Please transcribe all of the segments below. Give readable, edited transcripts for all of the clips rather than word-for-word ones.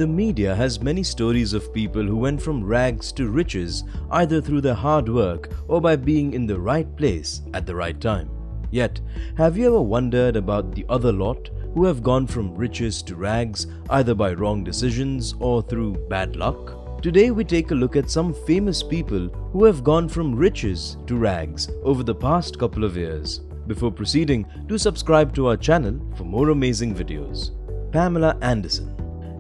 The media has many stories of people who went from rags to riches either through their hard work or by being in the right place at the right time. Yet, have you ever wondered about the other lot who have gone from riches to rags either by wrong decisions or through bad luck? Today we take a look at some famous people who have gone from riches to rags over the past couple of years. Before proceeding, do subscribe to our channel for more amazing videos. Pamela Anderson.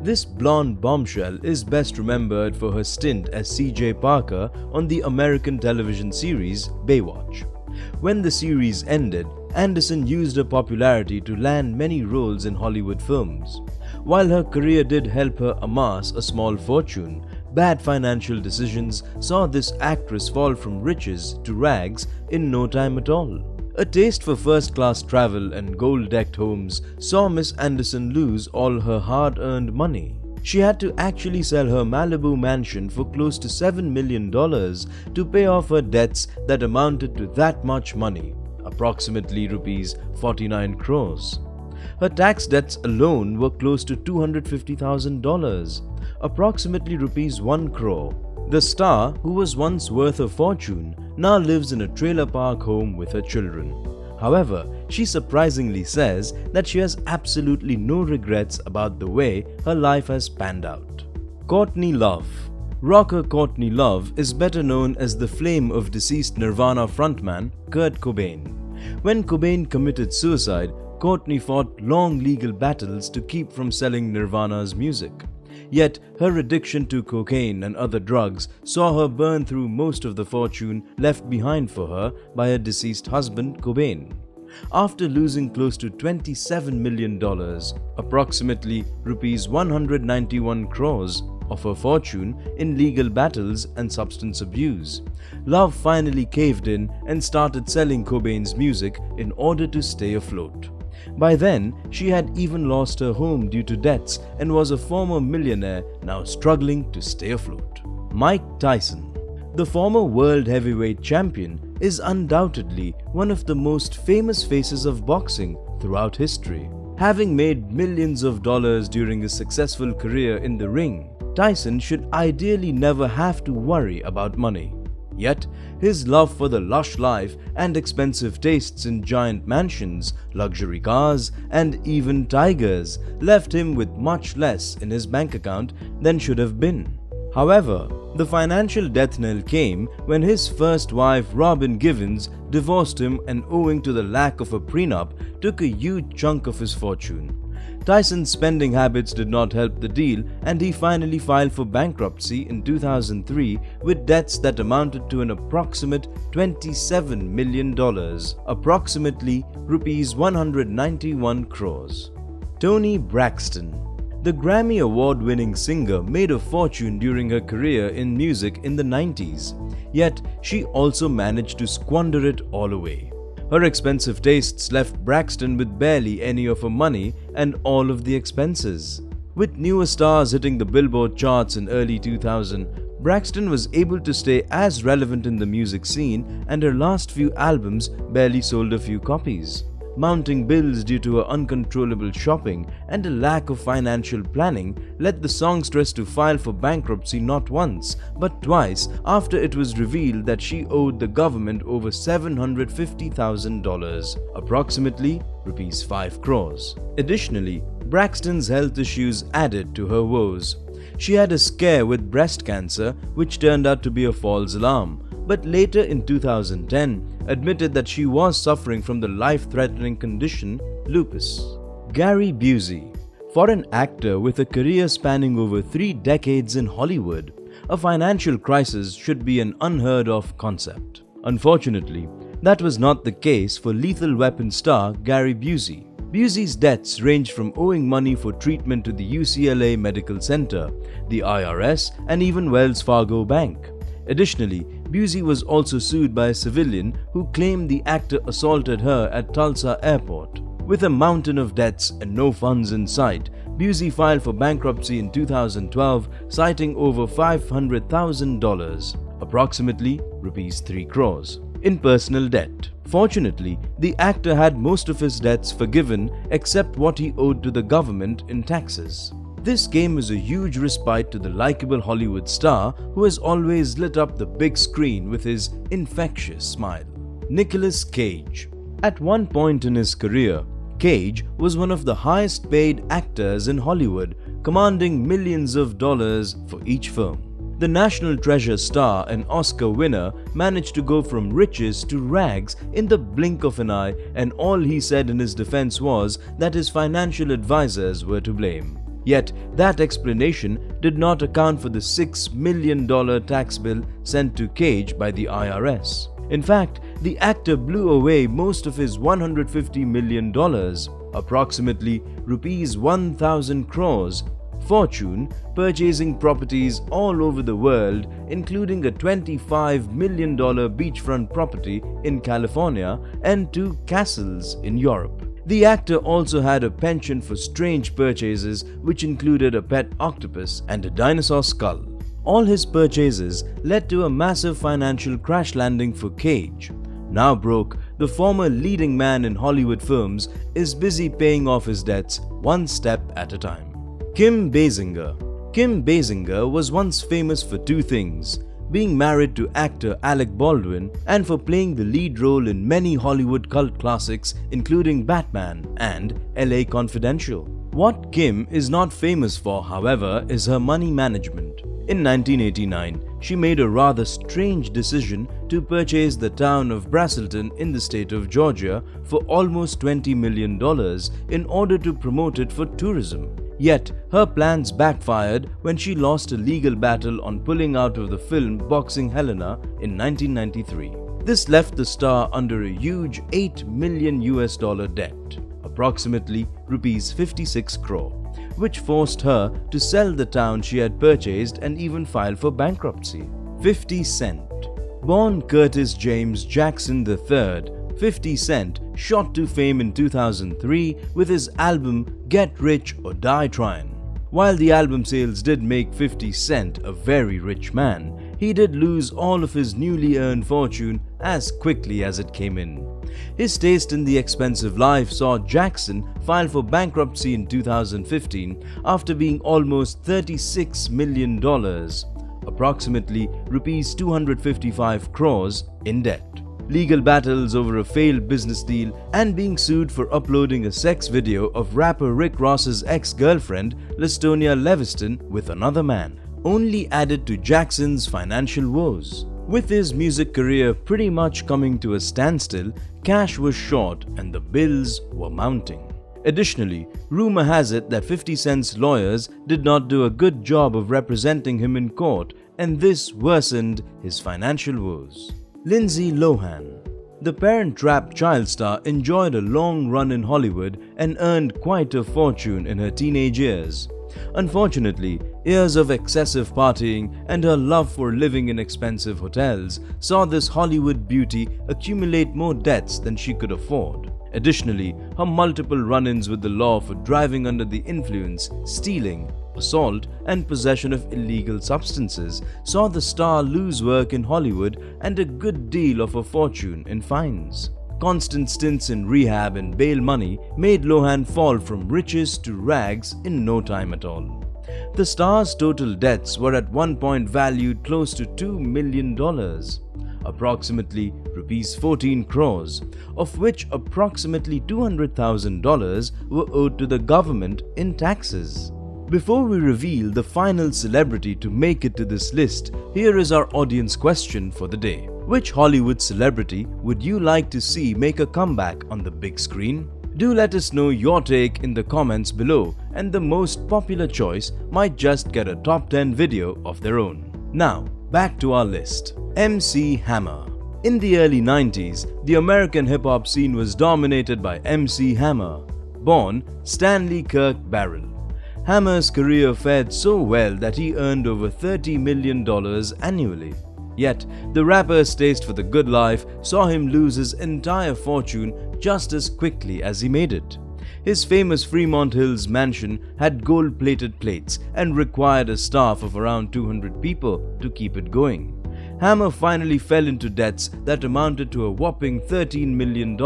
This blonde bombshell is best remembered for her stint as C.J. Parker on the American television series Baywatch. When the series ended, Anderson used her popularity to land many roles in Hollywood films. While her career did help her amass a small fortune, bad financial decisions saw this actress fall from riches to rags in no time at all. A taste for first-class travel and gold-decked homes saw Miss Anderson lose all her hard-earned money. She had to actually sell her Malibu mansion for close to $7 million to pay off her debts that amounted to that much money, approximately rupees 49 crores. Her tax debts alone were close to $250,000, approximately rupees 1 crore. The star, who was once worth a fortune, now lives in a trailer park home with her children. However, she surprisingly says that she has absolutely no regrets about the way her life has panned out. Courtney Love. Rocker Courtney Love is better known as the flame of deceased Nirvana frontman Kurt Cobain. When Cobain committed suicide, Courtney fought long legal battles to keep from selling Nirvana's music. Yet, her addiction to cocaine and other drugs saw her burn through most of the fortune left behind for her by her deceased husband, Cobain. After losing close to $27 million, approximately rupees 191 crores of her fortune in legal battles and substance abuse, Love finally caved in and started selling Cobain's music in order to stay afloat. By then, she had even lost her home due to debts and was a former millionaire now struggling to stay afloat. Mike Tyson. The former world heavyweight champion is undoubtedly one of the most famous faces of boxing throughout history. Having made millions of dollars during his successful career in the ring, Tyson should ideally never have to worry about money. Yet, his love for the lush life and expensive tastes in giant mansions, luxury cars, and even tigers left him with much less in his bank account than should have been. However, the financial death knell came when his first wife Robin Givens divorced him and, owing to the lack of a prenup, took a huge chunk of his fortune. Tyson's spending habits did not help the deal, and he finally filed for bankruptcy in 2003 with debts that amounted to an approximate $27 million, approximately rupees 191 crores. Toni Braxton. The Grammy Award-winning singer made a fortune during her career in music in the 90s, yet she also managed to squander it all away. Her expensive tastes left Braxton with barely any of her money and all of the expenses. With newer stars hitting the Billboard charts in early 2000, Braxton was able to stay as relevant in the music scene, and her last few albums barely sold a few copies. Mounting bills due to her uncontrollable shopping and a lack of financial planning led the songstress to file for bankruptcy not once but twice after it was revealed that she owed the government over $750,000, approximately rupees 5 crores. Additionally, Braxton's health issues added to her woes. She had a scare with breast cancer, which turned out to be a false alarm, but later in 2010 admitted that she was suffering from the life-threatening condition lupus. Gary Busey. For an actor with a career spanning over 3 decades in Hollywood, a financial crisis should be an unheard-of concept. Unfortunately, that was not the case for Lethal Weapon star Gary Busey. Busey's debts ranged from owing money for treatment to the UCLA Medical Center, the IRS, and even Wells Fargo Bank. Additionally, Busey was also sued by a civilian who claimed the actor assaulted her at Tulsa Airport. With a mountain of debts and no funds in sight, Busey filed for bankruptcy in 2012, citing over $500,000, approximately rupees 3 crores, in personal debt. Fortunately, the actor had most of his debts forgiven except what he owed to the government in taxes. This came as a huge respite to the likable Hollywood star who has always lit up the big screen with his infectious smile. Nicolas Cage. At one point in his career, Cage was one of the highest paid actors in Hollywood, commanding millions of dollars for each film. The National Treasure star and Oscar winner managed to go from riches to rags in the blink of an eye, and all he said in his defense was that his financial advisors were to blame. Yet that explanation did not account for the $6 million tax bill sent to Cage by the IRS. In fact, the actor blew away most of his $150 million, approximately rupees 1,000 crores, fortune purchasing properties all over the world, including a $25 million beachfront property in California and 2 castles in Europe. The actor also had a penchant for strange purchases, which included a pet octopus and a dinosaur skull. All his purchases led to a massive financial crash landing for Cage. Now broke, the former leading man in Hollywood films is busy paying off his debts one step at a time. Kim Basinger. Kim Basinger was once famous for 2 things: being married to actor Alec Baldwin and for playing the lead role in many Hollywood cult classics including Batman and LA Confidential. What Kim is not famous for, however, is her money management. In 1989, she made a rather strange decision to purchase the town of Braselton in the state of Georgia for almost $20 million in order to promote it for tourism. Yet, her plans backfired when she lost a legal battle on pulling out of the film Boxing Helena in 1993. This left the star under a huge $8 million debt, approximately rupees 56 crore, which forced her to sell the town she had purchased and even file for bankruptcy. 50 Cent. Born Curtis James Jackson III, 50 Cent shot to fame in 2003 with his album Get Rich or Die Tryin'. While the album sales did make 50 Cent a very rich man, he did lose all of his newly earned fortune as quickly as it came in. His taste in the expensive life saw Jackson file for bankruptcy in 2015 after being almost $36 million, approximately rupees 255 crores, in debt. Legal battles over a failed business deal and being sued for uploading a sex video of rapper Rick Ross's ex-girlfriend Listonia Leviston with another man only added to Jackson's financial woes. With his music career pretty much coming to a standstill, cash was short and the bills were mounting. Additionally, rumor has it that 50 Cent's lawyers did not do a good job of representing him in court, and this worsened his financial woes. Lindsay Lohan. The Parent Trap child star enjoyed a long run in Hollywood and earned quite a fortune in her teenage years. Unfortunately, years of excessive partying and her love for living in expensive hotels saw this Hollywood beauty accumulate more debts than she could afford. Additionally, her multiple run-ins with the law for driving under the influence, stealing, assault, and possession of illegal substances saw the star lose work in Hollywood and a good deal of her fortune in fines. Constant stints in rehab and bail money made Lohan fall from riches to rags in no time at all. The star's total debts were at one point valued close to $2 million, approximately rupees 14 crores, of which approximately $200,000 were owed to the government in taxes. Before we reveal the final celebrity to make it to this list, here is our audience question for the day. Which Hollywood celebrity would you like to see make a comeback on the big screen? Do let us know your take in the comments below, and the most popular choice might just get a top 10 video of their own. Now, back to our list. MC Hammer. In the early 90s, the American hip-hop scene was dominated by MC Hammer, born Stanley Kirk Barrel. Hammer's career fared so well that he earned over $30 million annually. Yet, the rapper's taste for the good life saw him lose his entire fortune just as quickly as he made it. His famous Fremont Hills mansion had gold-plated plates and required a staff of around 200 people to keep it going. Hammer finally fell into debts that amounted to a whopping $13 million,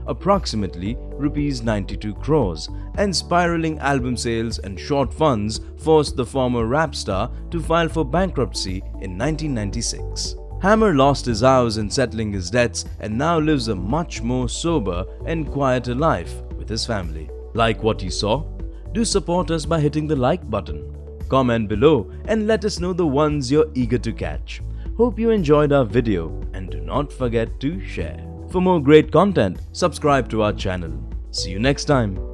approximately Rs 92 crores, and spiraling album sales and short funds forced the former rap star to file for bankruptcy in 1996. Hammer lost his house in settling his debts and now lives a much more sober and quieter life with his family. Like what you saw? Do support us by hitting the like button. Comment below and let us know the ones you're eager to catch. Hope you enjoyed our video and do not forget to share. For more great content, subscribe to our channel. See you next time.